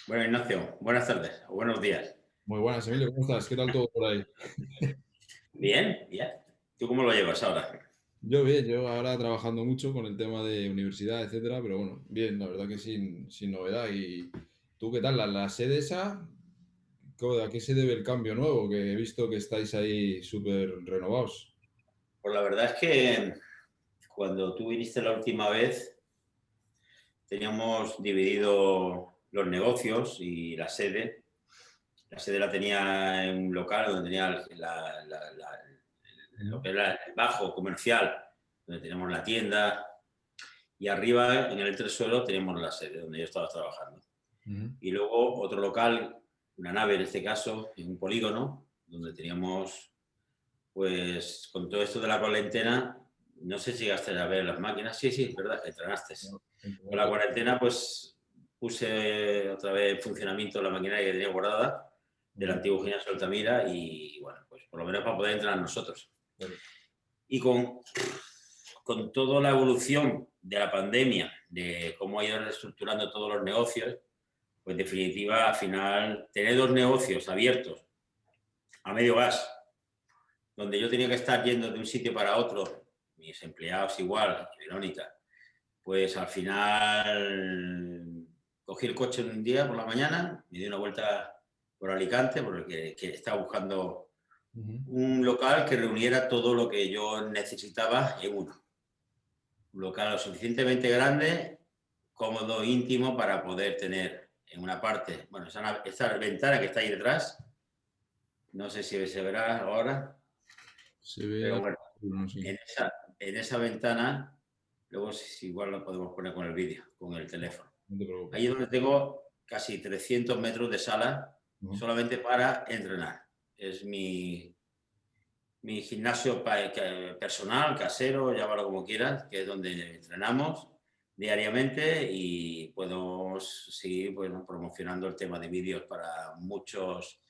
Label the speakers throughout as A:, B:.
A: Bueno, Ignacio, buenas tardes o buenos días.
B: Muy buenas, Emilio, ¿cómo estás? ¿Qué tal todo por ahí?
A: Bien, bien. ¿Tú cómo lo llevas ahora?
B: Yo bien, yo ahora trabajando mucho con el tema de universidad, etcétera, pero bueno, bien, la verdad que sin novedad. ¿Y tú qué tal? ¿La sede esa? ¿A qué se debe el cambio nuevo? Que he visto que estáis ahí súper renovados.
A: Pues la verdad es que cuando tú viniste la última vez, teníamos dividido los negocios y la sede. La sede la tenía en un local donde tenía lo
B: Ujú,
A: que era el bajo comercial, donde teníamos la tienda, y arriba, en el entresuelo, teníamos la sede donde yo estaba trabajando.
B: ujú.
A: Y luego otro local, una nave en este caso, en un polígono, donde teníamos, pues con todo esto de la cuarentena, no sé si llegaste a ver las máquinas. Sí, sí, es verdad, que entrenaste.
B: Bueno,
A: Con
B: entrenar
A: la
B: todo.
A: cuarentena, pues puse otra vez en funcionamiento la maquinaria que tenía guardada del
B: Ujú,
A: antiguo gimnasio Altamira y, bueno, pues por lo menos para poder entrenar nosotros.
B: claro.
A: Y con toda la evolución de la pandemia, de cómo ha ido reestructurando todos los negocios, pues en definitiva, al final, tener dos negocios abiertos a medio gas, donde yo tenía que estar yendo de un sitio para otro, mis empleados igual, Verónica, pues al final cogí el coche un día por la mañana, me di una vuelta por Alicante, porque que estaba buscando
B: Ujú.
A: un local que reuniera todo lo que yo necesitaba en uno. Un local lo suficientemente grande, cómodo, íntimo, para poder tener en una parte, bueno, esa ventana que está ahí detrás, no sé si se verá ahora,
B: Se ve
A: pero
B: algo,
A: bueno,
B: no sé.
A: en esa ventana, luego si igual lo podemos poner con el vídeo, con el teléfono.
B: No te
A: Ahí es
B: preocupes.
A: donde tengo casi 300 metros de sala
B: Ujú,
A: solamente para entrenar. Es mi gimnasio personal, casero, llámalo como quieras, que es donde entrenamos diariamente y puedo seguir, bueno, promocionando el tema de vídeos para muchos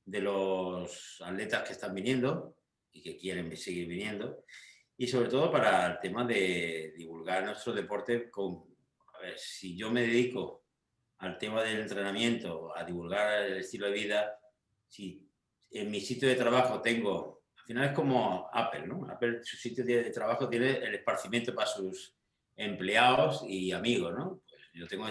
A: de los atletas que están viniendo y que quieren seguir viniendo, y sobre todo para el tema de divulgar nuestro deporte a ver, si yo me dedico al tema del entrenamiento, a divulgar el estilo de vida, si en mi sitio de trabajo tengo, al final es como Apple, ¿no? Apple, su sitio de trabajo tiene el esparcimiento para sus empleados y amigos, ¿no? Pues yo tengo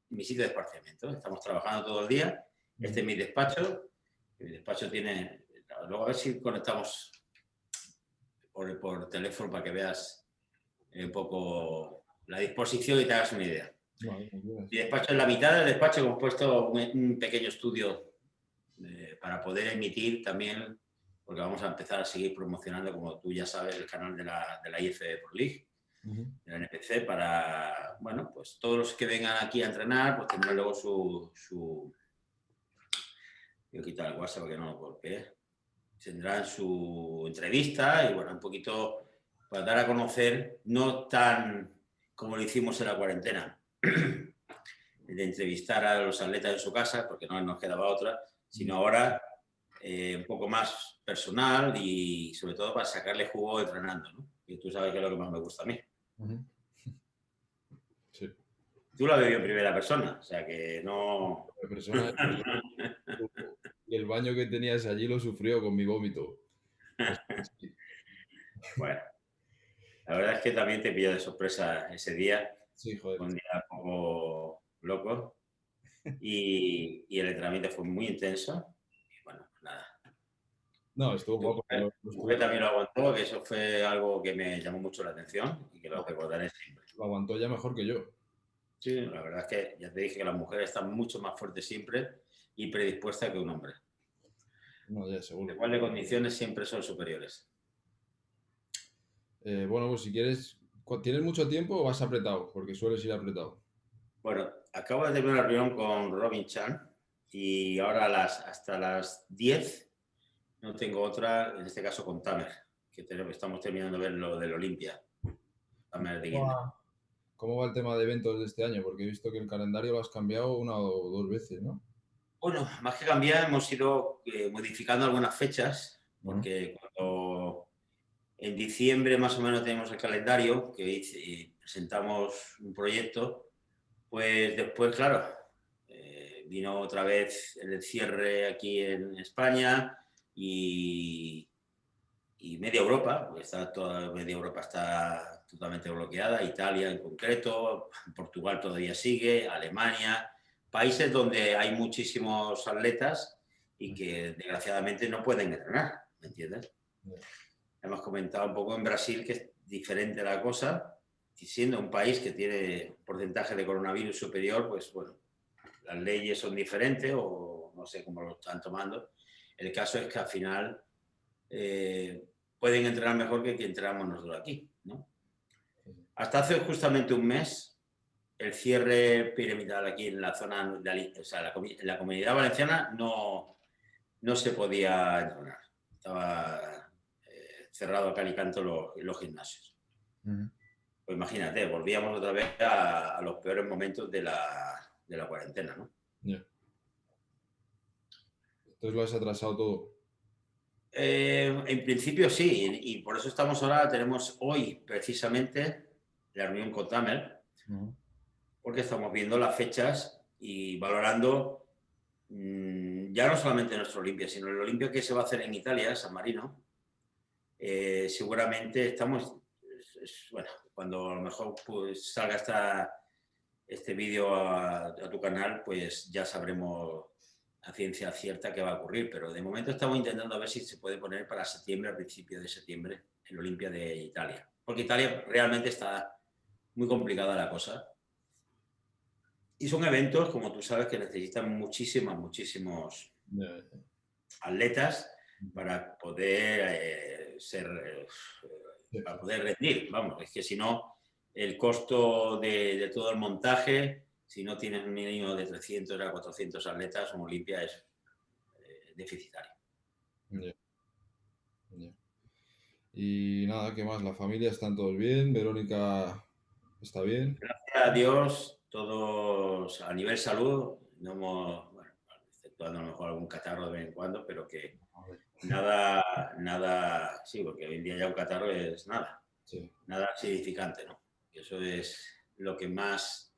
A: mi sitio de esparcimiento, estamos trabajando todo el día, este
B: ujú.
A: es mi despacho, mi despacho tiene, luego a ver si conectamos por teléfono para que veas un poco la disposición y te hagas una idea.
B: Vale, como
A: Mi
B: quieras.
A: despacho, en la mitad del despacho hemos puesto un pequeño estudio para poder emitir también, porque vamos a empezar a seguir promocionando, como tú ya sabes, el canal de la IF Pro League,
B: Ujú.
A: de la NPC, para, bueno, pues todos los que vengan aquí a entrenar, pues tendrán luego voy a quitar el WhatsApp porque no lo golpeé, tendrán su entrevista y, bueno, un poquito para dar a conocer, no tan como lo hicimos en la cuarentena, de entrevistar a los atletas en su casa, porque no nos quedaba otra, sino ahora un poco más personal y sobre todo para sacarle jugo entrenando, ¿no? Y tú sabes que es lo que más me gusta a mí.
B: Ujú. Sí.
A: Tú la vivido en primera persona, o sea que no...
B: La persona y el baño que tenías allí lo sufrió con mi vómito. Así que sí.
A: Bueno, la verdad es que también te pilló de sorpresa ese día,
B: Sí, joder.
A: fue un día un poco loco y el entrenamiento fue muy intenso y, bueno, pues nada.
B: No, estuvo
A: Tu
B: guapo.
A: mujer,
B: Lo
A: tu
B: estuve
A: mujer también lo aguantó, que eso fue algo que me llamó mucho la atención y que lo recordaré siempre.
B: lo aguantó ya mejor que yo.
A: Sí, la verdad es que ya te dije que las mujeres están mucho más fuertes siempre y predispuestas que un hombre.
B: No, ya
A: En
B: seguro.
A: igual de condiciones siempre son superiores.
B: Bueno, pues si quieres, ¿tienes mucho tiempo o vas apretado? Porque sueles ir apretado.
A: Bueno, acabo de tener una reunión con Robin Chan y ahora hasta las 10 no tengo otra, en este caso con Tamer, que estamos terminando de ver lo del Olimpia, Tamer de
B: ¿Cómo
A: Guinda.
B: va, cómo va el tema de eventos de este año? Porque he visto que el calendario lo has cambiado una o dos veces, ¿no?
A: Bueno, más que cambiar, hemos ido modificando algunas fechas,
B: Ujú,
A: porque cuando en diciembre más o menos tenemos el calendario, que presentamos un proyecto, pues después, claro, vino otra vez el cierre aquí en España y media Europa, porque media Europa está totalmente bloqueada, Italia en concreto, Portugal todavía sigue, Alemania, países donde hay muchísimos atletas y que desgraciadamente no pueden entrenar, ¿me entiendes? Hemos comentado un poco en Brasil que es diferente la cosa, y siendo un país que tiene un porcentaje de coronavirus superior, pues bueno, las leyes son diferentes o no sé cómo lo están tomando. El caso es que al final pueden entrenar mejor que entrenamos nosotros aquí, ¿no? Hasta hace justamente un mes, el cierre piramidal aquí en la zona, o sea, en la Comunidad Valenciana no se podía entrenar. Estaba cerrado a cal y canto los gimnasios. Pues imagínate, volvíamos otra vez a los peores momentos de la cuarentena, ¿no?
B: Yeah. Entonces lo has atrasado todo.
A: En principio sí, y por eso tenemos hoy precisamente la reunión con Tamer, porque estamos viendo las fechas y valorando ya no solamente nuestro Olimpia, sino el Olimpia que se va a hacer en Italia, San Marino. Seguramente estamos, bueno, cuando a lo mejor pues, salga este vídeo a tu canal, pues ya sabremos a ciencia cierta qué va a ocurrir, pero de momento estamos intentando a ver si se puede poner para septiembre, a principios de septiembre, el Olimpia de Italia, porque Italia realmente está muy complicada la cosa. Y son eventos, como tú sabes, que necesitan muchísimos atletas para poder para poder rendir. Vamos, es que si no, el costo de todo el montaje, si no tienes un mínimo de 300 a 400 atletas, un Olimpia es deficitario.
B: Yeah. Yeah. Y nada, ¿qué más? La familia están todos bien, Verónica está bien.
A: Gracias a Dios, todos a nivel salud, no hemos, bueno, exceptuando a lo mejor algún catarro de vez en cuando, pero que nada, sí, porque hoy en día ya un catarro es nada, sí. Nada significante, ¿no? Y eso es lo que más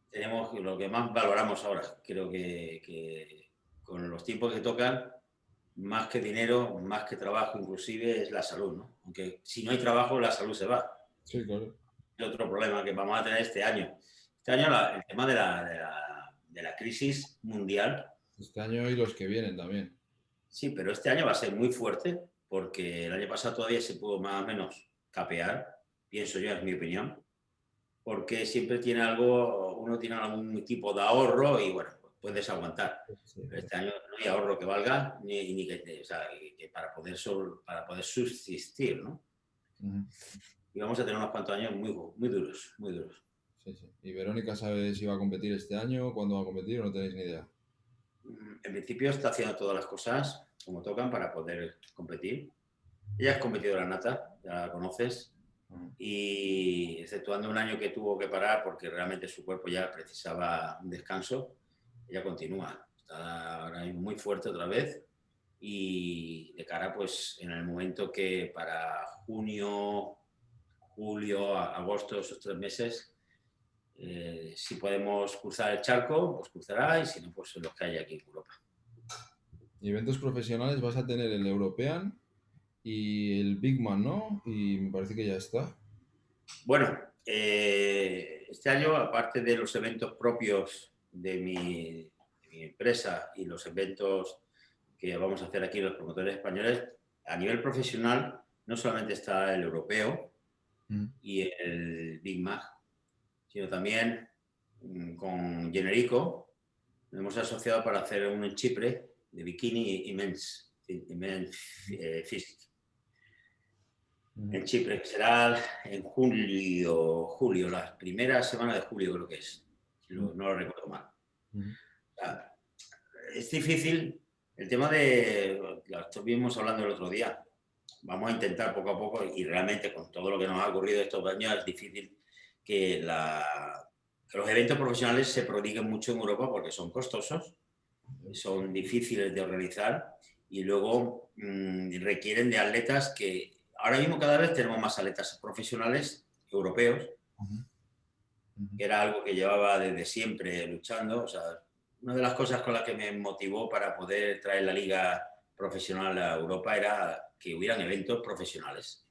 A: tenemos, lo que más valoramos ahora. Creo que con los tiempos que tocan, más que dinero, más que trabajo, inclusive es la salud, ¿no? Aunque si no hay trabajo, la salud se va.
B: Sí, claro.
A: Es otro problema que vamos a tener este año. Este año el tema de la crisis mundial.
B: Este año y los que vienen también.
A: Sí, pero este año va a ser muy fuerte porque el año pasado todavía se pudo más o menos capear, pienso yo, es mi opinión, porque siempre uno tiene algún tipo de ahorro y bueno, pues puedes aguantar. Sí. Pero este año no hay ahorro que valga ni que para poder subsistir, ¿no? Y vamos a tener unos cuantos años muy duros, muy duros.
B: Sí, sí. ¿Y Verónica sabe si va a competir este año, cuándo va a competir o no tenéis ni idea?
A: En principio está haciendo todas las cosas como tocan para poder competir. Ella es competidora nata, ya la conoces, y exceptuando un año que tuvo que parar porque realmente su cuerpo ya precisaba un descanso, ella continúa. Está ahora mismo muy fuerte otra vez y de cara pues en el momento que para junio, julio, agosto, esos 3 meses, si podemos cruzar el charco, pues cruzará y si no, pues los que hay aquí en Europa.
B: Y eventos profesionales vas a tener el European y el Big Man, ¿no? Y me parece que ya está.
A: Bueno, este año, aparte de los eventos propios de mi empresa y los eventos que vamos a hacer aquí los promotores españoles, a nivel profesional no solamente está el europeo y el Big Mag, sino también con Generico nos hemos asociado para hacer uno en Chipre de bikini y men's physique. En Chipre, que será en julio, la primera semana de julio creo que es, no lo recuerdo mal. O sea, es difícil el tema lo estuvimos hablando el otro día. Vamos a intentar poco a poco y realmente con todo lo que nos ha ocurrido estos años es difícil que los eventos profesionales se prodiguen mucho en Europa porque son costosos, son difíciles de organizar y luego requieren de atletas que ahora mismo cada vez tenemos más atletas profesionales europeos, que era algo que llevaba desde siempre luchando, o sea, una de las cosas con las que me motivó para poder traer la liga profesional a Europa era que hubieran eventos profesionales.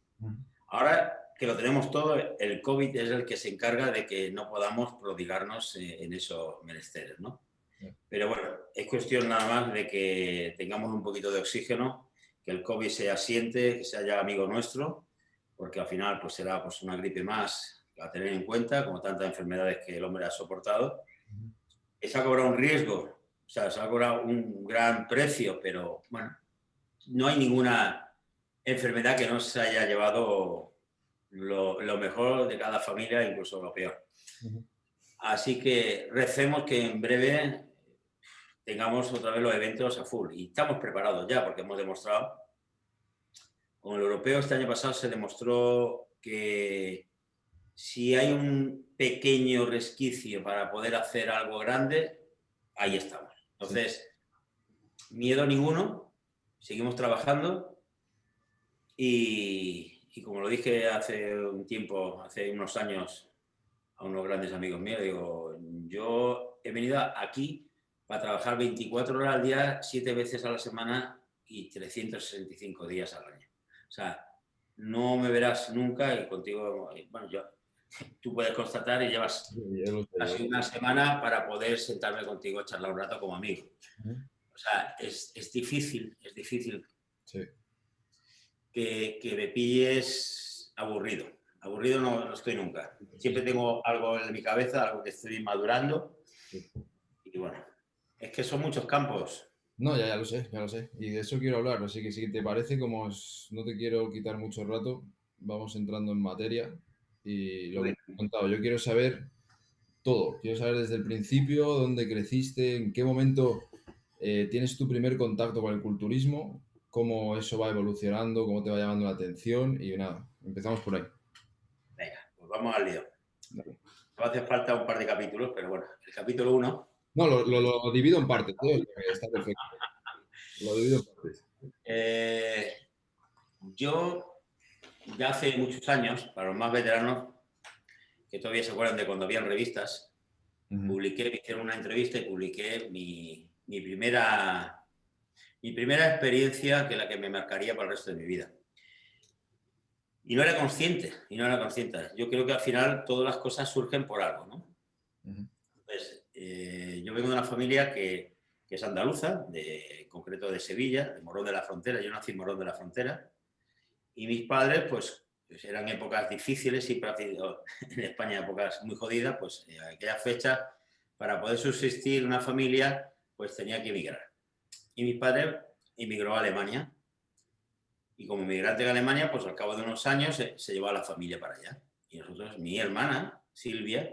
A: Ahora que lo tenemos todo, el COVID es el que se encarga de que no podamos prodigarnos en esos menesteres, ¿no? Pero bueno, es cuestión nada más de que tengamos un poquito de oxígeno, que el COVID se asiente, que sea ya amigo nuestro, porque al final pues será pues una gripe más a tener en cuenta, como tantas enfermedades que el hombre ha soportado. Se ha cobrado un riesgo, o sea, se ha cobrado un gran precio, pero bueno, no hay ninguna enfermedad que no se haya llevado lo mejor de cada familia, incluso lo peor. Así que recemos que en breve tengamos otra vez los eventos a full. Y estamos preparados ya, porque hemos demostrado, con el europeo este año pasado se demostró que si hay un pequeño resquicio para poder hacer algo grande, ahí estamos. Entonces, miedo ninguno, seguimos trabajando y como lo dije hace un tiempo, hace unos años, a unos grandes amigos míos, digo, yo he venido aquí para trabajar 24 horas al día, 7 veces a la semana y 365 días al año. O sea, no me verás nunca y contigo, bueno, tú puedes constatar y llevas casi una semana para poder sentarme contigo a charlar un rato como amigo. O sea, es difícil
B: Sí.
A: que me pilles aburrido. Aburrido no estoy nunca. Siempre tengo algo en mi cabeza, algo que estoy madurando. Y bueno, es que son muchos campos.
B: No, ya lo sé, ya lo sé. Y de eso quiero hablar. Así que si te parece, no te quiero quitar mucho rato, vamos entrando en materia. Y lo que te he contado, yo quiero saber todo. Quiero saber desde el principio, dónde creciste, en qué momento tienes tu primer contacto con el culturismo, cómo eso va evolucionando, cómo te va llamando la atención y nada, empezamos por ahí.
A: Venga, pues vamos al lío.
B: Dale.
A: No hace falta un par de capítulos, pero bueno, el capítulo 1.
B: No, lo divido en partes, ¿eh? Está perfecto. Lo divido en partes.
A: Yo, ya hace muchos años, para los más veteranos, que todavía se acuerdan de cuando habían revistas, publiqué, me hicieron una entrevista y publiqué mi primera experiencia, que la que me marcaría para el resto de mi vida. Y no era consciente. Yo creo que al final todas las cosas surgen por algo, ¿no? Pues, yo vengo de una familia que es andaluza, en concreto de Sevilla, de Morón de la Frontera. Yo nací en Morón de la Frontera. Y mis padres, pues eran épocas difíciles, siempre ha sido en España épocas muy jodidas, pues en aquellas fechas, para poder subsistir una familia, pues tenía que emigrar. Y mi padre emigró a Alemania. Y como inmigrante en Alemania, pues al cabo de unos años se llevó a la familia para allá. Y nosotros, mi hermana, Silvia,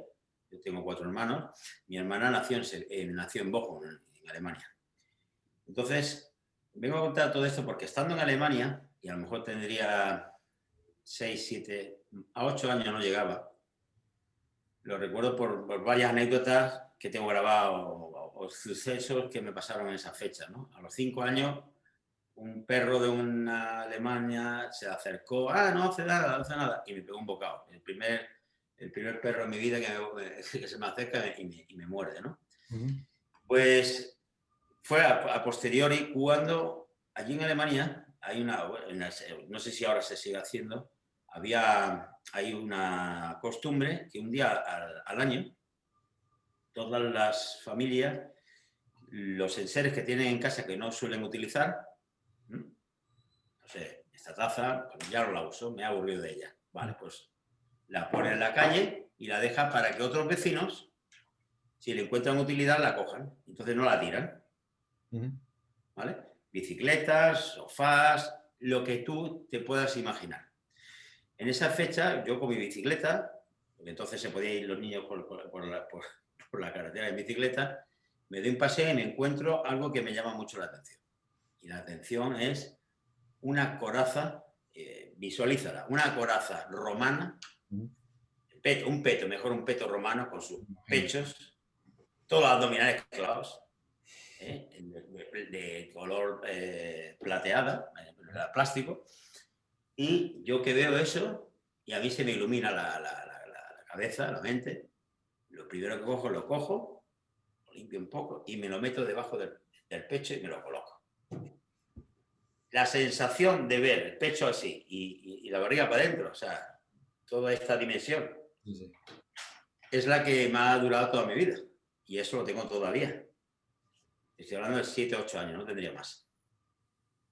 A: yo tengo 4 hermanos, mi hermana nació en Bochum, en Alemania. Entonces, vengo a contar todo esto porque estando en Alemania, y a lo mejor tendría 6, 7, a 8 años no llegaba, lo recuerdo por varias anécdotas que tengo grabadas o sucesos que me pasaron en esa fecha, ¿no? A los 5 años un perro de una Alemania se acercó, no hace nada, y me pegó un bocado. El primer perro en mi vida que se me acerca y me muerde, ¿no? Pues fue a posteriori cuando allí en Alemania hay no sé si ahora se sigue haciendo, hay una costumbre que un día al año todas las familias, los enseres que tienen en casa que no suelen utilizar, no sé, esta taza, pues ya no la uso, me he aburrido de ella. Vale, pues la pone en la calle y la deja para que otros vecinos, si le encuentran utilidad, la cojan. Entonces no la tiran. ¿Vale? Bicicletas, sofás, lo que tú te puedas imaginar. En esa fecha, yo con mi bicicleta, porque entonces se podían ir los niños por la carretera en bicicleta, me doy un paseo y me encuentro algo que me llama mucho la atención. Y la atención es una coraza, visualízala, una coraza romana, un peto romano con sus pechos, todos los abdominales clavados, de color plateada, plástico, y yo que veo eso, y a mí se me ilumina la cabeza, la mente, lo primero que cojo, lo limpio un poco y me lo meto debajo del pecho y me lo coloco. La sensación de ver el pecho así y la barriga para adentro, o sea, toda esta dimensión,
B: Sí, sí.
A: es la que me ha durado toda mi vida. Y eso lo tengo todavía. Estoy hablando de 7, 8 años, no tendría más.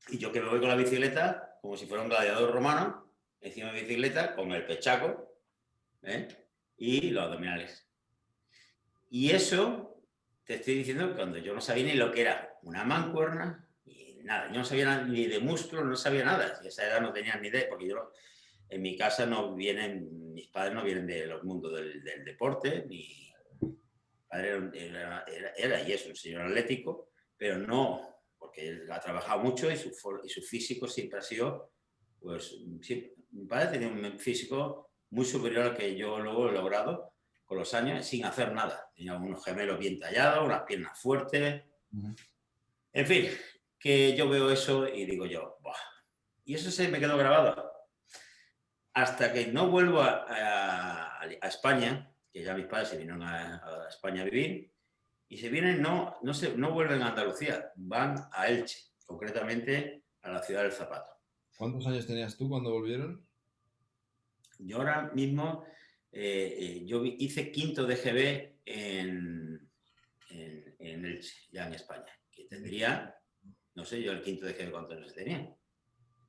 A: Y yo que me voy con la bicicleta, como si fuera un gladiador romano, encima de bicicleta, con el pechaco, ¿eh? Y los abdominales. Y eso, te estoy diciendo que cuando yo no sabía ni lo que era una mancuerna, ni nada. Yo no sabía nada, ni de músculo, no sabía nada. A esa edad no tenía ni idea, porque yo en mi casa no vienen, mis padres no vienen del mundo del deporte, ni mi padre era y es un señor atlético, pero no, porque él ha trabajado mucho y su físico siempre ha sido, pues, siempre, mi padre tenía un físico muy superior al que yo luego he logrado con los años sin hacer nada. Tenía unos gemelos bien tallados, unas piernas fuertes, en fin, que yo veo eso y digo yo, ¡buah! Y eso se me quedó grabado. Hasta que no vuelvo a España, que ya mis padres se vinieron a España a vivir, y se vienen, no vuelven a Andalucía, van a Elche, concretamente a la ciudad del Zapato.
B: ¿Cuántos años tenías tú cuando volvieron?
A: Yo ahora mismo, yo hice quinto de GB en Elche, ya en España, que tendría, no sé yo el quinto de GB cuántos años tenía,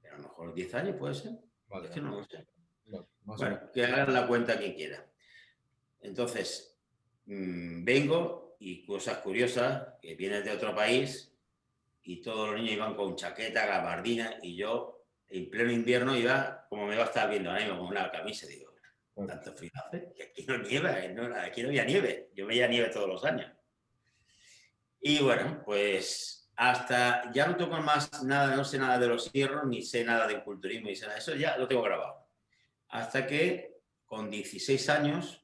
A: pero a lo mejor 10 años puede ser,
B: Vale,
A: es que no lo sé.
B: vale, más o
A: Bueno,
B: menos.
A: que hagan la cuenta quien quiera. Entonces, vengo y cosas curiosas, que vienes de otro país y todos los niños iban con chaqueta, gabardina y yo en pleno invierno iba, como me va a estar viendo ahora mismo, con una camisa, digo, tanto frío hace, que aquí no nieva, aquí no había nieve, yo veía nieve todos los años. Y bueno, pues hasta ya no toco más nada, no sé nada de los hierros, ni sé nada de culturismo, ni sé nada, eso ya lo tengo grabado. Hasta que con 16 años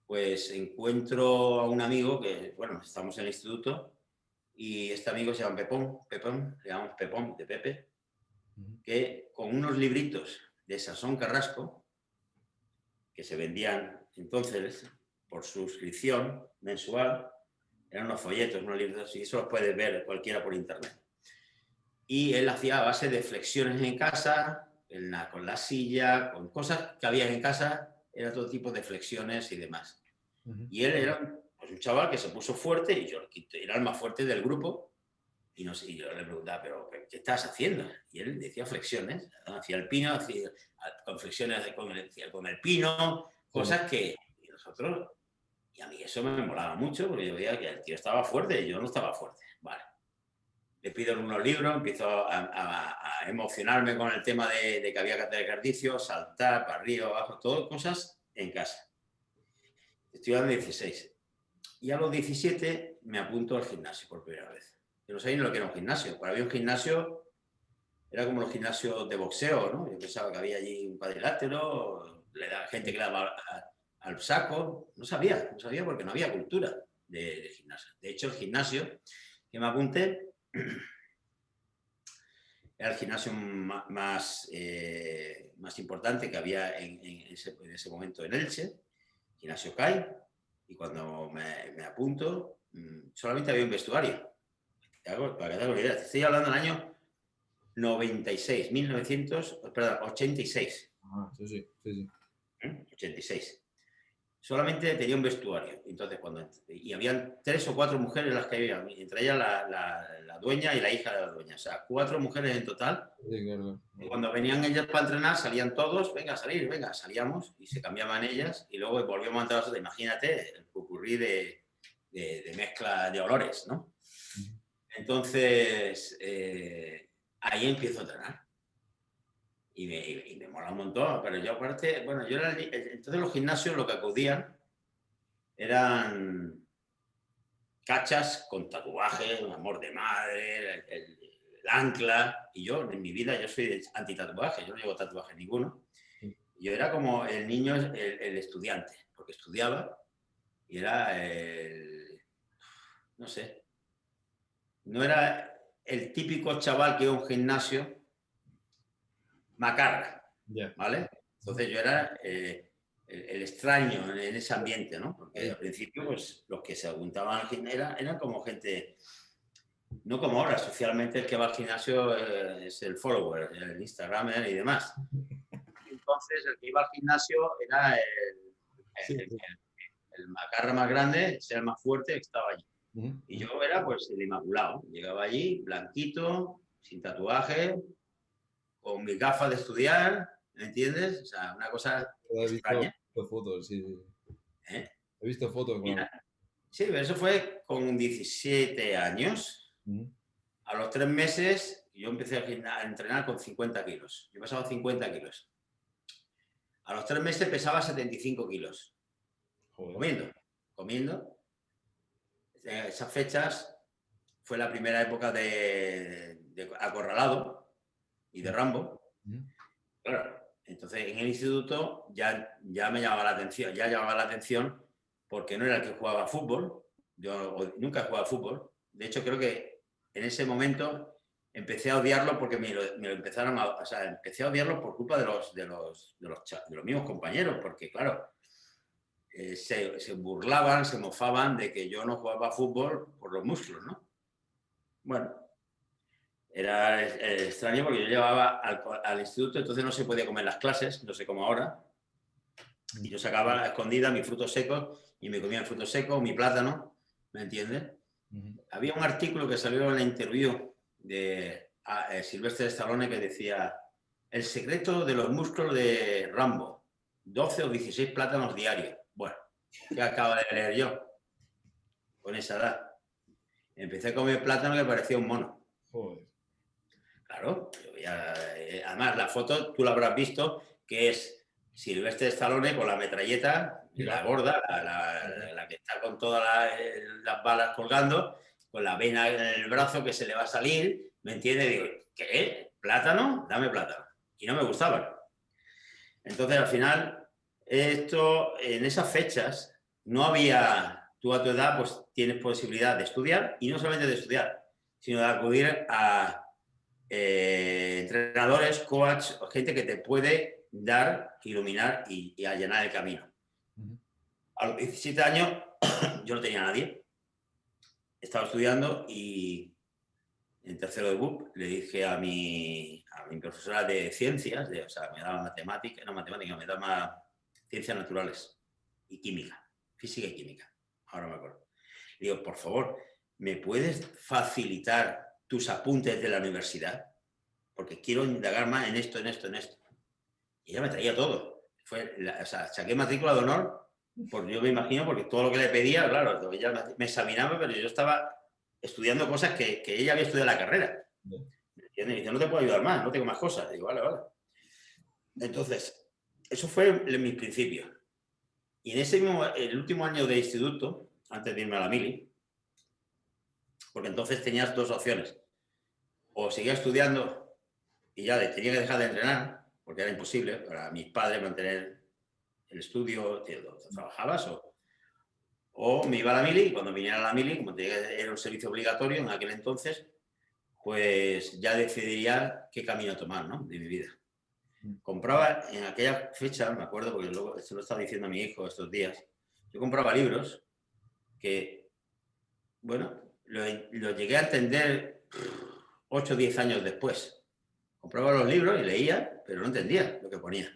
A: pues encuentro a un amigo que, bueno, estamos en el instituto y este amigo se llama Pepón, le llamamos Pepón, de Pepe, que con unos libritos de Sasón Carrasco, que se vendían entonces por suscripción mensual, eran unos folletos, unos libros, y eso los puedes ver cualquiera por internet. Y él hacía a base de flexiones en casa, con la silla, con cosas que había en casa, era todo tipo de flexiones y demás. Y él era pues, un chaval que se puso fuerte y yo era el más fuerte del grupo. Y, no sé, y yo le preguntaba, ¿pero qué estás haciendo? Y él decía flexiones, hacía el pino, hacía con flexiones con el pino, cosas que y nosotros, y a mí eso me molaba mucho porque yo veía que el tío estaba fuerte y yo no estaba fuerte. Vale. Le pido unos libros, empiezo a emocionarme con el tema de que había que hacer ejercicio, saltar para arriba, abajo, todo cosas en casa. Estoy hablando de 16. Y a los 17 me apunto al gimnasio por primera vez. Yo no sabía ni lo que era un gimnasio. Para mí un gimnasio era como los gimnasios de boxeo, ¿no? Yo pensaba que había allí un cuadrilátero, gente que le daba al saco. No sabía porque no había cultura de gimnasio. De hecho, el gimnasio que me apunté era el gimnasio más importante que había en ese momento en Elche, gimnasio CAI, y cuando me apunto solamente había un vestuario. Para que te hagas una idea, te estoy hablando del año 96, 86.
B: Ah, sí, sí, sí, sí.
A: 86. Solamente tenía un vestuario. Entonces, y habían 3 o 4 mujeres las que había, entre ellas la dueña y la hija de la dueña. O sea, 4 mujeres en total.
B: Sí, claro.
A: Y cuando venían ellas para entrenar, salían todos, venga a salir, venga, salíamos y se cambiaban ellas y luego volvíamos a entrar nosotros. Imagínate el popurrí de mezcla de olores, ¿no? Entonces, ahí empiezo a entrenar. Y me mola un montón, pero yo aparte, bueno, entonces los gimnasios lo que acudían eran cachas con tatuajes, un amor de madre, el ancla, y yo en mi vida yo soy anti-tatuaje, yo no llevo tatuaje ninguno. Yo era como el niño, el estudiante, porque estudiaba y era no sé, no era el típico chaval que iba a un gimnasio macarra, ¿vale? Entonces yo era el extraño en ese ambiente, ¿no? Porque
B: Ahí.
A: al principio, pues los que se apuntaban al gimnasio eran como gente, no como ahora, socialmente el que va al gimnasio es el follower, el Instagramer y demás. Entonces, el que iba al gimnasio era
B: Sí,
A: el,
B: sí.
A: el macarra más grande, el más fuerte que estaba allí.
B: Ujú,
A: Y
B: ujú.
A: yo era pues el inmaculado. Llegaba allí, blanquito, sin tatuaje, con mis gafas de estudiar, ¿me entiendes? O sea, una cosa
B: He
A: extraña.
B: visto fotos, sí, sí.
A: ¿Eh?
B: He visto fotos, claro.
A: Mira, sí, pero eso fue con 17 años.
B: Ujú.
A: A los 3 meses yo empecé a entrenar con 50 kilos. Yo pesaba 50 kilos. A los 3 meses pesaba 75 kilos.
B: Joder.
A: Comiendo, comiendo. Esas fechas fue la primera época de Acorralado y de Rambo.
B: Ujú.
A: Claro, entonces en el instituto ya me llamaba la atención, ya llamaba la atención porque no era el que jugaba fútbol, yo nunca he jugado fútbol, de hecho creo que en ese momento empecé a odiarlo porque me lo empezaron a, o sea, empecé a odiarlo por culpa de los mismos compañeros, porque claro, se burlaban, se mofaban de que yo no jugaba fútbol por los músculos, ¿no? Bueno, era extraño porque yo llevaba al instituto, entonces no se podía comer las clases, no sé cómo ahora, y yo sacaba a escondida mis frutos secos y me comía el fruto seco, mi plátano, ¿me entiendes?
B: Ujú.
A: Había un artículo que salió en la interview de Sylvester Stallone que decía el secreto de los músculos de Rambo, 12 o 16 plátanos diarios. Bueno, ¿qué acabo de leer yo con esa edad? Empecé a comer plátano que parecía un mono.
B: Joder.
A: Claro, además la foto tú la habrás visto, que es Sylvester Stallone con la metralleta,
B: Sí,
A: la
B: claro.
A: gorda, la que está con todas las balas colgando, con la vena en el brazo que se le va a salir, ¿me entiendes? Digo, ¿qué? ¿Plátano? Dame plátano. Y no me gustaban. Entonces al final, esto, en esas fechas, no había, tú a tu edad, pues tienes posibilidad de estudiar, y no solamente de estudiar, sino de acudir a entrenadores, coach, gente que te puede dar, iluminar y allanar el camino.
B: Ujú.
A: A los 17 años yo no tenía a nadie, estaba estudiando y en tercero de BUP le dije a mi profesora de ciencias, o sea, me daba matemática, no matemática, me daba ciencias naturales y química, física y química, ahora me acuerdo. Le digo, por favor, ¿me puedes facilitar tus apuntes de la universidad? Porque quiero indagar más en esto, en esto, en esto. Y ella me traía todo. O sea, saqué matrícula de honor, porque yo me imagino, porque todo lo que le pedía, claro, ella me examinaba, pero yo estaba estudiando cosas que ella había estudiado en la carrera.
B: Ya.
A: ¿Me entiendes? Y dice, no te puedo ayudar más, no tengo más cosas. Digo, vale, vale. Entonces, eso fue mis principios. Y en ese mismo, el último año de instituto, antes de irme a la mili, porque entonces tenías dos opciones. O seguía estudiando y ya tenía que dejar de entrenar, porque era imposible para mis padres mantener el estudio, trabajabas o me iba a la mili y cuando viniera a la mili, como era un servicio obligatorio en aquel entonces, pues ya decidiría qué camino tomar, ¿no? De mi vida. Compraba en aquella fecha, me acuerdo, porque luego se lo estaba diciendo a mi hijo estos días, yo compraba libros que, bueno, lo llegué a entender 8 o 10 años después. Compraba los libros y leía, pero no entendía lo que ponía.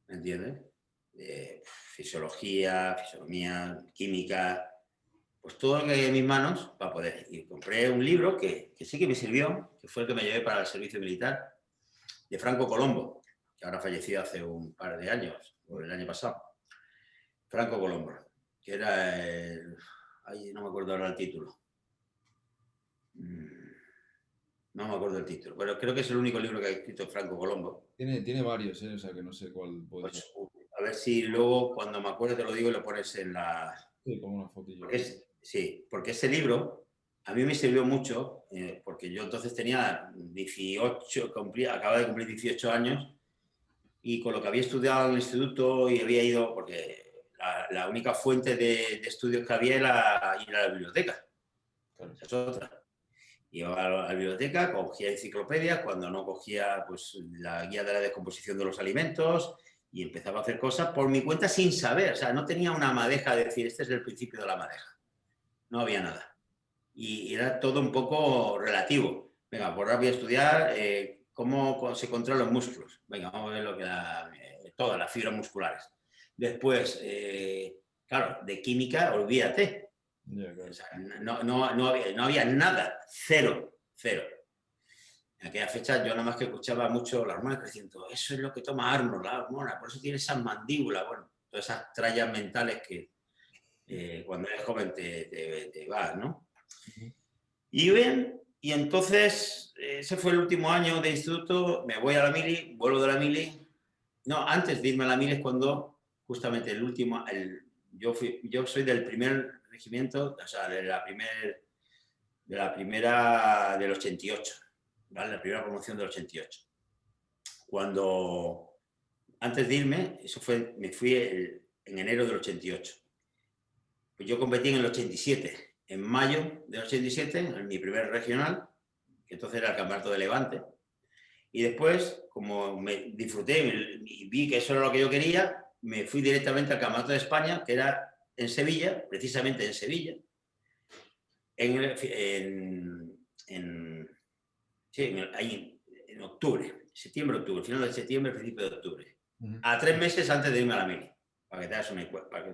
A: ¿Me entiendes? Fisiología, fisionomía, química, pues todo lo que hay en mis manos para poder. Y compré un libro que sí que me sirvió, que fue el que me llevé para el servicio militar, de Franco Colombo, que ahora falleció hace un par de años, o el año pasado. Franco Colombo, que era ay, no me acuerdo ahora el título. No me acuerdo el título, pero creo que es el único libro que ha escrito Franco Colombo.
B: Tiene varios, ¿eh? O sea que no sé cuál puede ser.
A: Pues a ver si luego, cuando me acuerde, te lo digo y lo pones en
B: Sí, como una fotillo.
A: Sí, porque ese libro a mí me sirvió mucho, porque yo entonces tenía 18, acababa de cumplir 18 años, y con lo que había estudiado en el instituto y había ido, porque la única fuente de estudios que había era ir a la biblioteca.
B: Claro.
A: Esa es otra. Iba a la biblioteca, cogía enciclopedias, cuando no cogía pues, la guía de la descomposición de los alimentos, Y empezaba a hacer cosas por mi cuenta sin saber. O sea, no tenía una madeja de decir, este es el principio de la madeja. No había nada. Y era todo un poco relativo. Venga, pues ahora voy a estudiar cómo se controlan los músculos. Venga, vamos a ver lo que todas las fibras musculares. Después, claro, de química, olvídate.
B: Ya, claro.
A: O sea, no había nada, cero. En aquella fecha yo nada más que escuchaba mucho la hormona creciendo, eso es lo que toma Arnold, la hormona, por eso tiene esas mandíbulas, bueno, todas esas trallas mentales que cuando eres joven te vas, ¿no?
B: Ujú.
A: Y bien, y entonces ese fue el último año de instituto, me voy a la mili, vuelvo de la mili. No, antes de irme a la mili es cuando justamente el último, yo soy del primer regimiento, o sea, de la primera del 88, ¿vale? La primera promoción del 88. Cuando, antes de irme, me fui en enero del 88. Pues yo competí en el 87, en mayo del 87, en mi primer regional, que entonces era el campeonato de Levante. Y después, como me disfruté y vi que eso era lo que yo quería, me fui directamente al campeonato de España, que era en Sevilla, precisamente en Sevilla, ahí en octubre, septiembre-octubre, final de septiembre, principio de octubre.
B: Ujú.
A: A 3 meses antes de irme a la mili, para que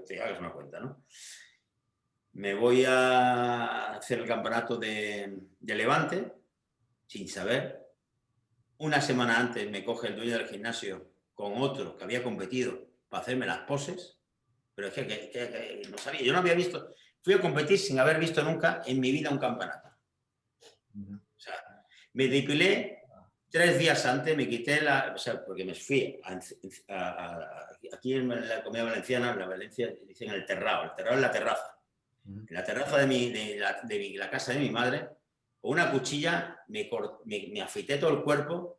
A: te hagas una cuenta, ¿no? Me voy a hacer el campeonato de Levante, sin saber. Una semana antes me coge el dueño del gimnasio con otro que había competido para hacerme las poses, pero es que no sabía, yo no había visto, fui a competir sin haber visto nunca en mi vida un campeonato.
B: Ujú.
A: O sea, me depilé 3 días antes, me quité o sea, porque me fui aquí en la Comunidad Valenciana, en la Valencia dicen el terrao es la terraza.
B: Ujú.
A: En la terraza de la casa de mi madre, con una cuchilla me afeité todo el cuerpo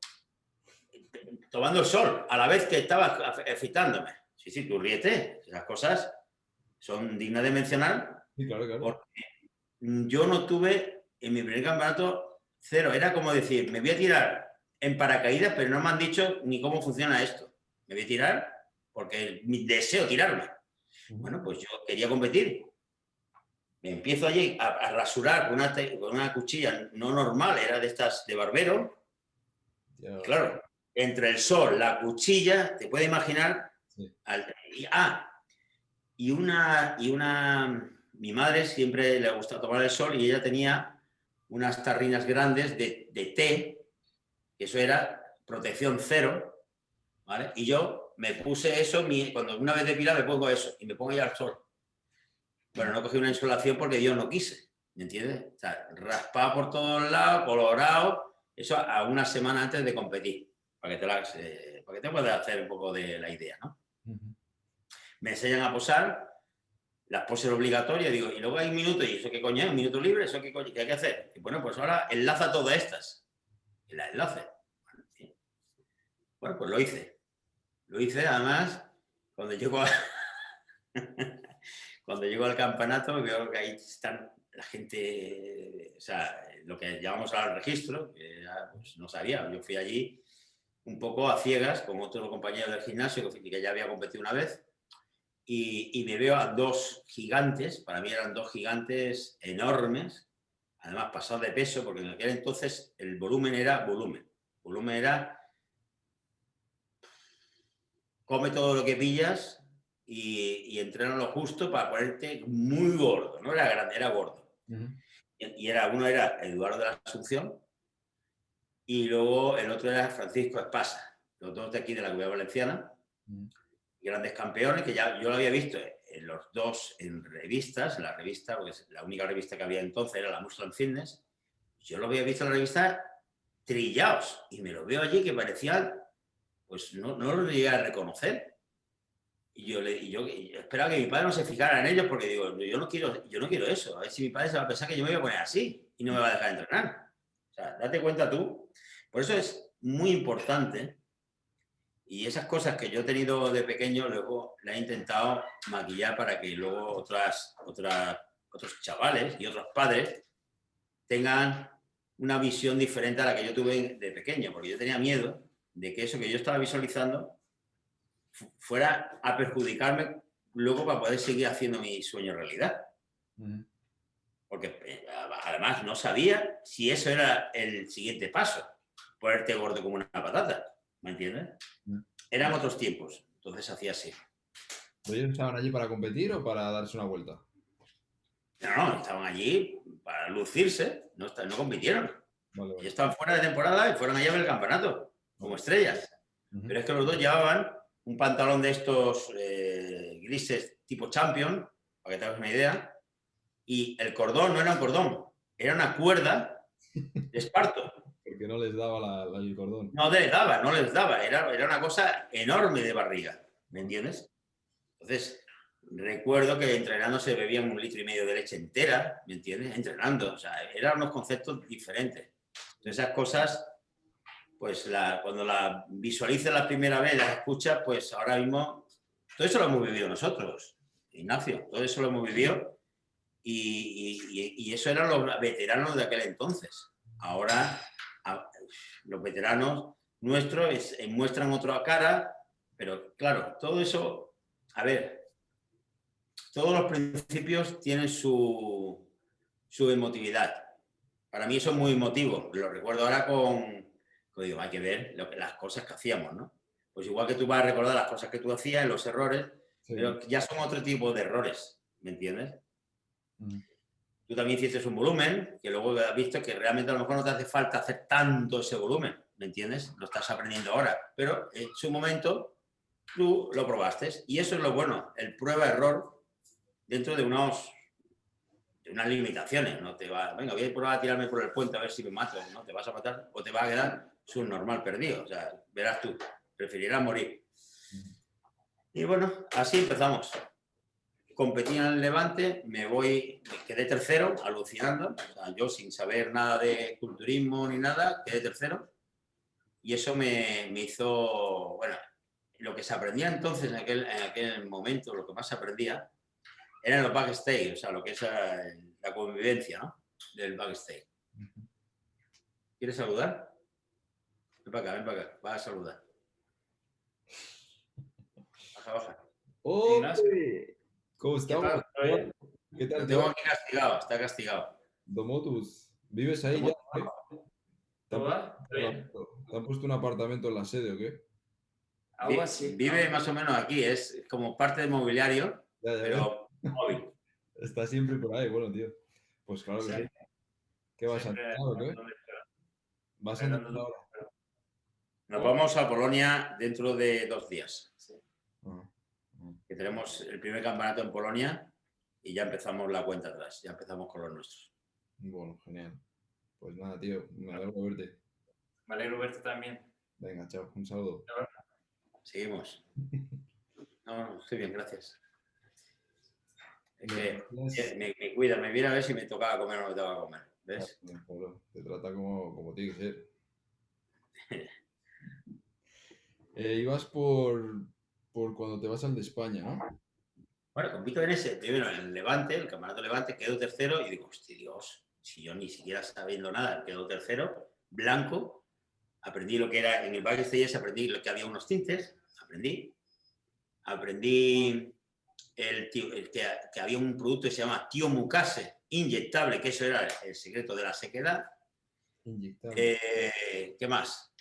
A: tomando el sol, a la vez que estaba afeitándome. Sí, tú ríete, esas cosas son dignas de mencionar,
B: Sí, claro, claro.
A: porque yo no tuve en mi primer campeonato cero. Era como decir, me voy a tirar en paracaídas, pero no me han dicho ni cómo funciona esto. Me voy a tirar porque deseo tirarme.
B: Ujú.
A: Bueno, pues yo quería competir. Me empiezo allí a rasurar con una cuchilla no normal, era de estas de barbero.
B: Ya,
A: Y claro, entre el sol, la cuchilla, te puedes imaginar.
B: sí.
A: Mi madre siempre le gusta tomar el sol y ella tenía unas tarrinas grandes de té, que eso era protección cero, ¿vale? Y yo me puse eso, cuando una vez depilado me pongo eso y me pongo ya al sol. Bueno, no cogí una insolación porque yo no quise, ¿me entiendes? O sea, raspado por todos lados, colorado, eso a una semana antes de competir, para que te puedas hacer un poco de la idea, ¿no?
B: Ujú.
A: Me enseñan a posar, las poses obligatorias, digo, y luego hay un minuto, ¿y eso qué coño es? ¿Un minuto libre? ¿Eso qué coño? ¿Qué hay que hacer? Y bueno, pues ahora enlaza todas estas. Y las enlace. Bueno, pues lo hice. Lo hice, además, cuando llego a... cuando llego al campanato veo que ahí están la gente, o sea, lo que llamamos al registro, que ya, pues, no sabía. Yo fui allí un poco a ciegas con otro compañero del gimnasio que ya había competido una vez y me veo a 2 gigantes, para mí eran 2 gigantes enormes, además pasados de peso, porque en aquel entonces el volumen era volumen. Volumen era come todo lo que pillas y entrena lo justo para ponerte muy gordo. No era grande, era gordo.
B: Ujú.
A: Y uno era Eduardo de la Asunción y luego el otro era Francisco Espasa, los dos de aquí de la Comunidad Valenciana,
B: Ujú.
A: grandes campeones que ya yo lo había visto en los dos en revistas, en la revista, porque la única revista que había entonces era la Muscle and Fitness. Yo lo había visto en la revista trillados y me lo veo allí que parecían, pues no lo llegué a reconocer. Y yo esperaba que mi padre no se fijara en ellos porque digo, yo no quiero eso. A ver si mi padre se va a pensar que yo me voy a poner así y no me va a dejar entrenar. O sea, date cuenta tú. Por eso es muy importante y esas cosas que yo he tenido de pequeño luego las he intentado maquillar para que luego otros chavales y otros padres tengan una visión diferente a la que yo tuve de pequeño, porque yo tenía miedo de que eso que yo estaba visualizando fuera a perjudicarme luego para poder seguir haciendo mi sueño realidad. Porque además no sabía si eso era el siguiente paso, ponerte gordo como una patata, ¿me entiendes? Eran otros tiempos, entonces hacía así.
B: ¿Ellos estaban allí para competir o para darse una vuelta?
A: No, estaban allí para lucirse, no compitieron.
B: Vale,
A: Ellos
B: vale.
A: estaban fuera de temporada y fueron allá a ver el campeonato, como estrellas. Pero es que los dos llevaban un pantalón de estos grises tipo Champion, para que te hagas una idea, y el cordón no era un cordón, era una cuerda de esparto.
B: Porque no les daba el cordón.
A: No les daba, era una cosa enorme de barriga, ¿me entiendes? Entonces, recuerdo que entrenando se bebían 1,5 litros de leche entera, ¿me entiendes? Entrenando, o sea, eran unos conceptos diferentes. Entonces, esas cosas, pues cuando las visualizas la primera vez, las escuchas, pues ahora mismo, todo eso lo hemos vivido nosotros, Ignacio, todo eso lo hemos vivido y eso eran los veteranos de aquel entonces. Ahora, los veteranos nuestros muestran otra cara, pero claro, todo eso, a ver, todos los principios tienen su emotividad. Para mí eso es muy emotivo. Lo recuerdo ahora digo, hay que ver las cosas que hacíamos, ¿no? Pues igual que tú vas a recordar las cosas que tú hacías, los errores, sí, pero ya son otro tipo de errores, ¿me entiendes? Tú también hiciste un volumen, que luego has visto que realmente a lo mejor no te hace falta hacer tanto ese volumen, ¿me entiendes? Lo estás aprendiendo ahora, pero en su momento tú lo probaste. Y eso es lo bueno, el prueba-error dentro de unas limitaciones. No te va, venga, voy a probar a tirarme por el puente a ver si me mato, ¿no? Te vas a matar o te va a quedar subnormal perdido. O sea, verás tú, preferirás morir. Y bueno, así empezamos. Competí en el Levante, me quedé tercero, alucinando. O sea, yo sin saber nada de culturismo ni nada, quedé tercero. Y eso me hizo, bueno, lo que se aprendía entonces en aquel momento, lo que más se aprendía, eran los backstage, o sea, lo que es la convivencia, ¿no? Del backstage. ¿Quieres saludar? Ven para acá, vas a saludar. Baja.
B: ¡Oh! ¿Cómo estamos?
A: ¿Qué tal? Lo tengo aquí castigado, está castigado.
B: Domotus, ¿vives ahí ya?
C: ¿Todo va?
B: ¿Te han puesto un apartamento en la sede o qué?
C: Algo así.
A: Vive más o menos aquí, es como parte del mobiliario, pero móvil.
B: Está siempre por ahí, bueno, tío. Pues claro que sí. ¿Qué vas a hacer o qué? ¿Vas a entrar ahora?
A: Nos vamos a Polonia dentro de 2 días.
C: Sí.
A: Que tenemos el primer campeonato en Polonia y ya empezamos la cuenta atrás, ya empezamos con los nuestros.
B: Bueno, genial. Pues nada, tío, me alegro de verte.
C: Me alegro verte también.
B: Venga, chao, un saludo.
A: Seguimos. No, estoy bien, gracias. Es que me cuida, me viene a ver si me tocaba comer o no me tocaba comer. ¿Ves?
B: Claro, te trata como tiene que ser. Ibas por cuando te vas al de España, ¿no?
A: Bueno, compito en ese, primero en el Levante, el campeonato Levante, quedo tercero y digo, hostia, Dios, si yo ni siquiera sabiendo nada, quedo tercero, blanco, aprendí lo que era en el backstage, aprendí lo que había unos tintes, aprendí que había un producto que se llama Tío Mukase, inyectable, que eso era el secreto de la sequedad.
B: Inyectable.
A: ¿Qué más?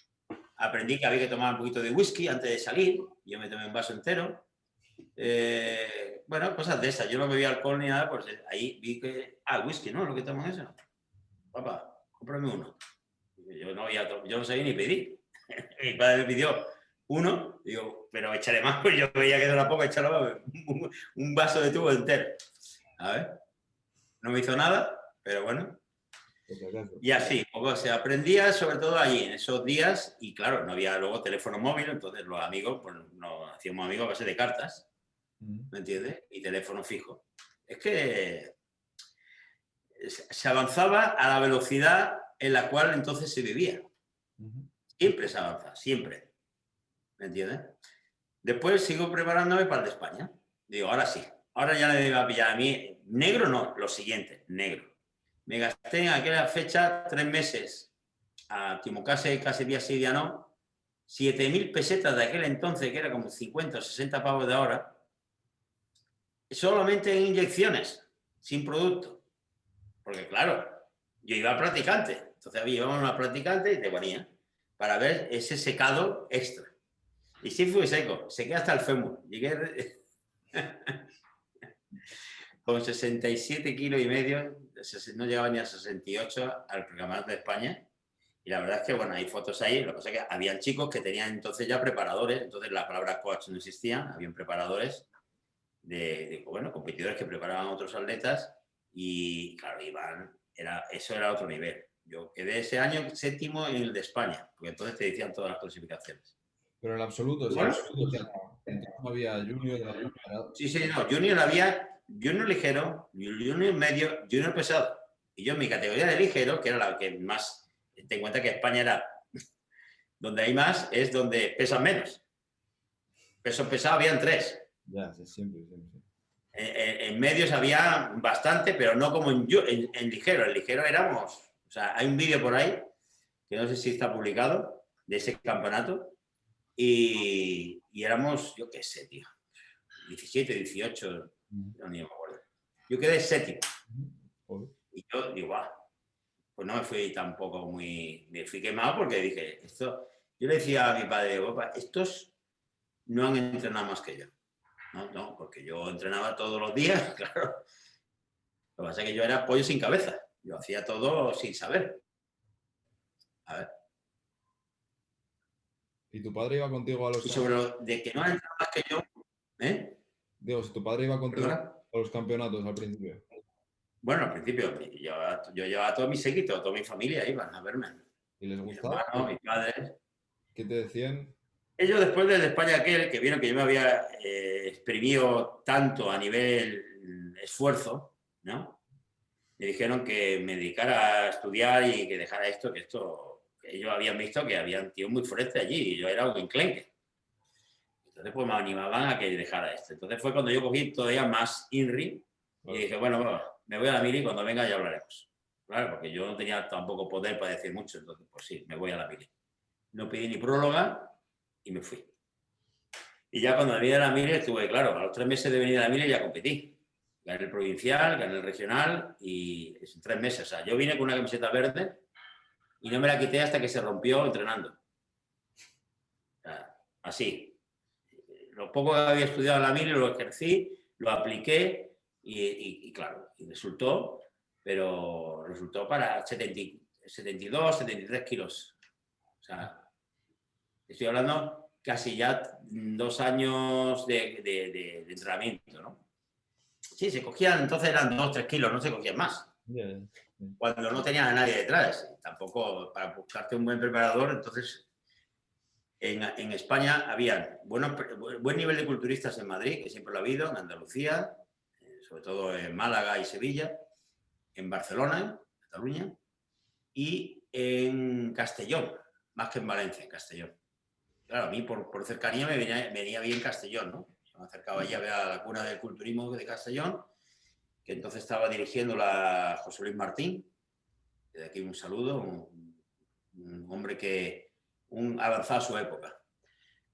A: Aprendí que había que tomar un poquito de whisky antes de salir, yo me tomé un vaso entero. Bueno, cosas de esas. Yo no bebía alcohol ni nada, pues ahí vi que... whisky, ¿no? Lo que toman eso. Papá, cómprame uno. Yo no sabía ni pedir. Mi padre me pidió uno, digo, pero échale más, pues yo veía que era poco, echarlo un vaso de tubo entero. A ver, no me hizo nada, pero bueno. Y así, poco se aprendía, sobre todo allí, en esos días, y claro, no había luego teléfono móvil, entonces los amigos, pues nos hacíamos amigos a base de cartas, ¿me entiendes? Y teléfono fijo. Es que se avanzaba a la velocidad en la cual entonces se vivía. Siempre se avanza, siempre. ¿Me entiendes? Después sigo preparándome para el de España. Digo, ahora sí. Ahora ya me va a pillar a mí. Negro no, lo siguiente, negro. Me gasté en aquella fecha 3 meses a Timocase, casi día sí, día no. 7.000 pesetas de aquel entonces, que era como 50 o 60 pavos de ahora, solamente en inyecciones, sin producto. Porque claro, yo iba a practicante, entonces había una practicante y te ponía para ver ese secado extra. Y sí fui seco, sequé hasta el fémur. Llegué con 67 kilos y medio, no llegaba ni a 68 al Campeonato de España. Y la verdad es que, bueno, hay fotos ahí, lo que pasa es que habían chicos que tenían entonces ya preparadores, entonces la palabra coach no existía, habían preparadores bueno, competidores que preparaban a otros atletas y, claro, eso era otro nivel. Yo quedé ese año 7º en el de España, porque entonces te decían todas las clasificaciones.
B: Pero en absoluto,
A: Bueno,
B: no había junior.
A: Sí, no, junior había junior ligero, junior medio, junior pesado. Y yo en mi categoría de ligero, que era la que más, ten en cuenta que España era donde hay más, es donde pesan menos. Peso pesado habían 3.
B: Ya, siempre.
A: En medios había bastante, pero no como en ligero. En ligero éramos, o sea, hay un vídeo por ahí, que no sé si está publicado, de ese campeonato, y éramos, yo qué sé, tío, 17, 18, no ni me acuerdo. Yo quedé 7º. Y yo digo, pues no me fui tampoco me fui quemado porque dije, esto, yo le decía a mi padre, estos no han entrenado más que yo. No, porque yo entrenaba todos los días, claro. Lo que pasa es que yo era pollo sin cabeza. Yo hacía todo sin saber. A ver.
B: ¿Y tu padre iba contigo a los...
A: Y sobre lo de que no ha entrenado más que yo, ¿eh?
B: Digo, si tu padre iba contigo
A: ¿Perdona?
B: a los campeonatos al principio.
A: Bueno, al principio yo llevaba a todo mi séquito, toda mi familia iban a verme.
B: ¿Y les
A: Mis
B: gustaba?
A: hermanos, mis padres.
B: ¿Qué te decían?
A: Ellos después del España aquel, que vieron que yo me había exprimido tanto a nivel esfuerzo, ¿no? Me dijeron que me dedicara a estudiar y que dejara esto, que ellos habían visto que habían tíos muy fuertes allí y yo era un enclenque. Entonces pues me animaban a que dejara esto. Entonces fue cuando yo cogí todavía más INRI y dije, bueno, me voy a la mili y cuando venga ya hablaremos. Claro, porque yo no tenía tampoco poder para decir mucho, entonces pues sí, me voy a la mili. No pedí ni próloga y me fui. Y ya cuando venía a la mili estuve, claro, a los 3 meses de venir a la mili ya competí. Gané el provincial, gané el regional y en 3 meses. O sea, yo vine con una camiseta verde y no me la quité hasta que se rompió entrenando. O sea, así. Lo poco que había estudiado en la mili lo ejercí, lo apliqué y claro, y resultó, pero resultó para 72, 73 kilos. O sea, estoy hablando casi ya 2 años de entrenamiento, ¿no? Sí, se cogían, entonces eran 2, 3 kilos, no se cogían más. Cuando no tenías a nadie detrás. Tampoco para buscarte un buen preparador, entonces en España había buen nivel de culturistas en Madrid, que siempre lo ha habido, en Andalucía, sobre todo en Málaga y Sevilla, en Barcelona, Cataluña, y en Castellón, más que en Valencia, en Castellón. Claro, a mí por cercanía me venía bien Castellón, ¿no? Me acercaba allí a ver a la cuna del culturismo de Castellón, que entonces estaba dirigiendo la José Luis Martín. Desde aquí un saludo, un hombre que avanzado a su época,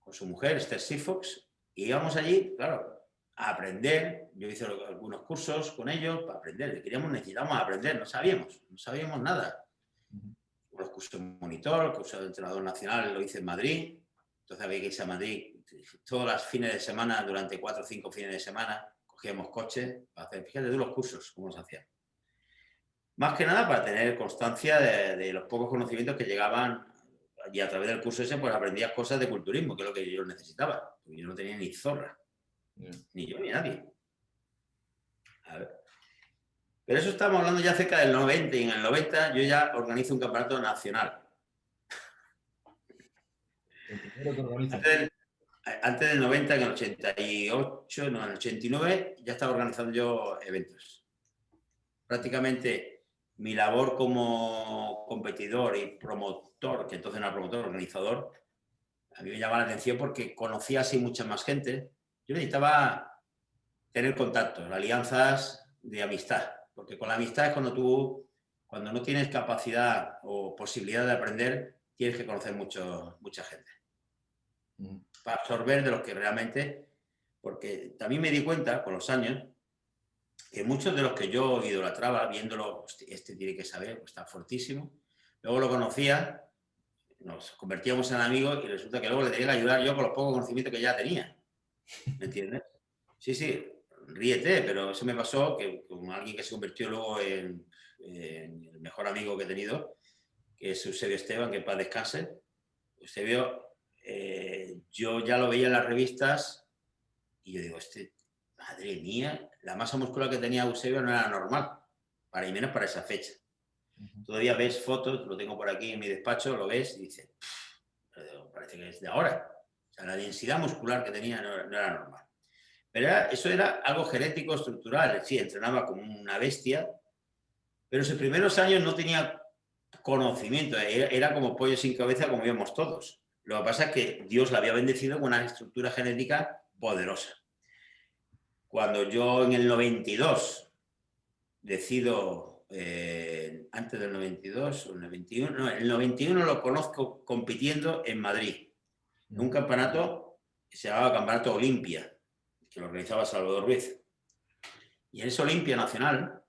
A: con su mujer, Esther Sifox, y íbamos allí, claro, a aprender. Yo hice algunos cursos con ellos para aprender. Necesitábamos aprender, no sabíamos nada. Los cursos de monitor, el curso de entrenador nacional lo hice en Madrid. Entonces había que irse a Madrid todos los fines de semana, durante 4 o 5 fines de semana, cogíamos coches para hacer, fíjate tú los cursos, cómo se hacían. Más que nada para tener constancia de los pocos conocimientos que llegaban y a través del curso ese pues aprendías cosas de culturismo, que es lo que yo necesitaba. Porque yo no tenía ni zorra, ni yo ni nadie. A ver. Pero eso estamos hablando ya cerca del 90 y en el 90 yo ya organizo un campeonato nacional. Antes del 90, en el 88, no, en el 89, ya estaba organizando yo eventos. Prácticamente mi labor como competidor y promotor, que entonces no era promotor, organizador, a mí me llamaba la atención porque conocía así mucha más gente. Yo necesitaba tener contactos, alianzas de amistad, porque con la amistad es cuando no tienes capacidad o posibilidad de aprender, tienes que conocer mucha gente. para absorber de los que realmente... Porque también me di cuenta con los años que muchos de los que yo idolatraba, viéndolo, este tiene que saber, pues está fortísimo, luego lo conocía, nos convertíamos en amigos y resulta que luego le tenía que ayudar yo con los pocos conocimientos que ya tenía. ¿Me entiendes? Sí, sí, ríete, pero eso me pasó que con alguien que se convirtió luego en el mejor amigo que he tenido, que es Eusebio Esteban, que en paz descanse. Eusebio, yo ya lo veía en las revistas y yo digo, madre mía, la masa muscular que tenía Eusebio no era normal, para y menos para esa fecha. Todavía ves fotos, lo tengo por aquí en mi despacho, lo ves y dices, parece que es de ahora. O sea, la densidad muscular que tenía no era normal. Pero eso era algo genético, estructural. Sí, entrenaba como una bestia, pero en sus primeros años no tenía conocimiento. Era como pollo sin cabeza, como vemos todos. Lo que pasa es que Dios la había bendecido con una estructura genética poderosa. Cuando yo en el 92 decido, antes del 92 o en el 91, no, el 91 lo conozco compitiendo en Madrid, en un campeonato que se llamaba Campeonato Olimpia, que lo organizaba Salvador Ruiz. Y en ese Olimpia Nacional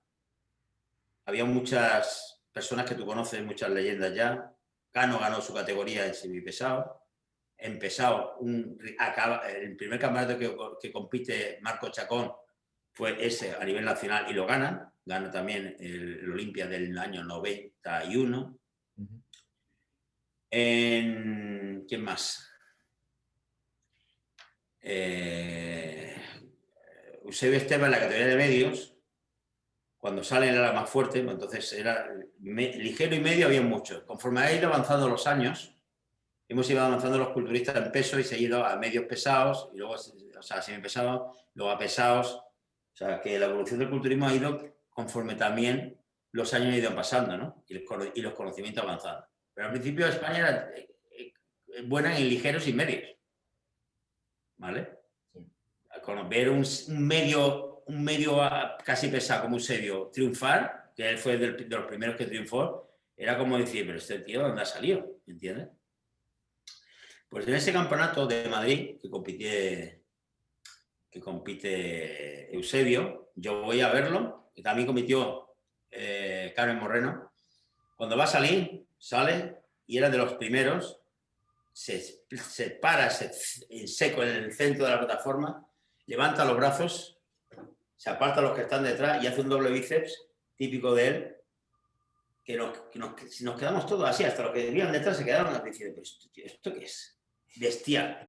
A: había muchas personas que tú conoces, muchas leyendas ya. Cano ganó su categoría en semipesado. En pesado, el primer campeonato que compite Marco Chacón fue ese a nivel nacional y lo gana. Gana también el Olimpia del año 91. ¿Quién más? Eusebio Esteban en la categoría de medios, cuando sale era la más fuerte, entonces era ligero y medio, había muchos. Conforme ha ido avanzando los años, hemos ido avanzando los culturistas en peso y se ha ido a medios pesados, y luego, o sea, semipesados, luego a pesados. O sea, que la evolución del culturismo ha ido conforme también los años han ido pasando, ¿no? Y los conocimientos avanzando. Pero al principio España era buena en ligeros y medios, ¿vale? Sí. Con ver un medio casi pesado como Eusebio triunfar, que él fue de los primeros que triunfó, era como decir, pero este tío, ¿dónde ha salido? ¿Entiendes? Pues en ese campeonato de Madrid que compite Eusebio, yo voy a verlo, que también compitió Carmen Moreno. Cuando va a salir, sale y era de los primeros, se para en seco en el centro de la plataforma, levanta los brazos, se aparta a los que están detrás y hace un doble bíceps típico de él, que nos quedamos todos así, hasta los que vivían detrás se quedaron diciendo, ¿esto qué es? Bestial.